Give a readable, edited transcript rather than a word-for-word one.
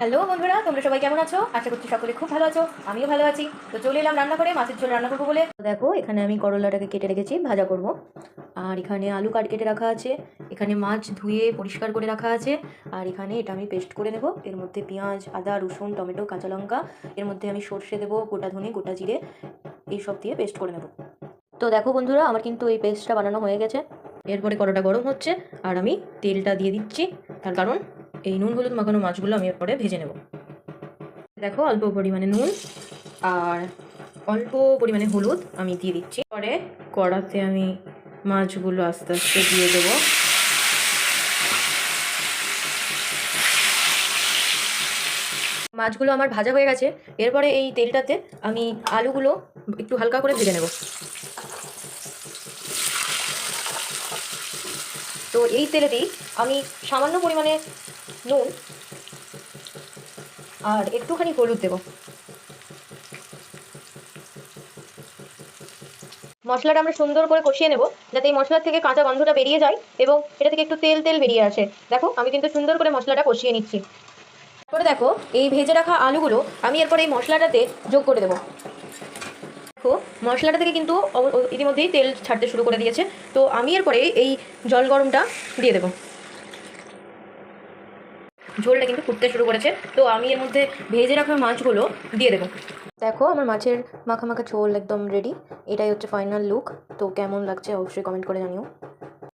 Hello বন্ধুরা, তোমরা সবাই কেমন আছো? আশা করছি সকলে খুব ভালো আছো, আমিও ভালো আছি। তো চলে এলাম রান্না করে, মাছের ঝোল রান্না করবো বলে। দেখো, এখানে আমি করলাটাকে কেটে রেখেছি, ভাজা করব। আর এখানে আলু কেটে রাখা আছে, এখানে মাছ ধুয়ে পরিষ্কার করে রাখা আছে। আর এখানে এটা আমি পেস্ট করে নেব। এর মধ্যে পেঁয়াজ, আদা, রসুন, টমেটো, কাঁচা লঙ্কা, এর মধ্যে আমি সর্ষে দেবো, গোটা ধনে, গোটা জিরে, এইসব দিয়ে পেস্ট করে নেব। তো দেখো বন্ধুরা, আমার কিন্তু এই পেস্টটা বানানো হয়ে গেছে। এরপরে কড়াটা গরম হচ্ছে আর আমি তেলটা দিয়ে দিচ্ছি, তার কারণ এই নুন হলুদ মাখানো মাছগুলো আমি এরপরে ভেজে নেব। দেখো, অল্প পরিমাণে নুন আর অল্প পরিমাণে হলুদ আমি দিয়ে দিচ্ছি। পরে কড়াতে আমি মাছগুলো আস্তে আস্তে দিয়ে দেবো। মাছগুলো আমার ভাজা হয়ে গেছে। এরপরে এই তেলটাতে আমি আলুগুলো একটু হালকা করে ভেজে নেব। তো এই তেলেতেই আমি সামান্য পরিমাণে নুন আর একটুখানি হলুদ দেবো। মশলাটা আমরা সুন্দর করে কষিয়ে নেব, যাতে এই মশলার থেকে কাঁচা গন্ধটা বেরিয়ে যায় এবং এটা থেকে একটু তেল তেল বেরিয়ে আসে। দেখো, আমি কিন্তু সুন্দর করে মশলাটা কষিয়ে নিচ্ছি। তারপরে দেখো, এই ভেজে রাখা আলুগুলো আমি এরপর এই মশলাটাতে যোগ করে দেবো। দেখো, মশলাটা থেকে কিন্তু ইতিমধ্যেই তেল ছাড়তে শুরু করে দিয়েছে। তো আমি এরপরে এই জল গরমটা দিয়ে দেবো। ঝোলটা কিন্তু ফুটতে শুরু করেছে, তো আমি এর মধ্যে ভেজে রাখা মাছগুলো দিয়ে দেবো। দেখো, আমার মাছের মাখা মাখা ঝোল একদম রেডি। এটাই হচ্ছে ফাইনাল লুক। তো কেমন লাগছে অবশ্যই কমেন্ট করে জানিও।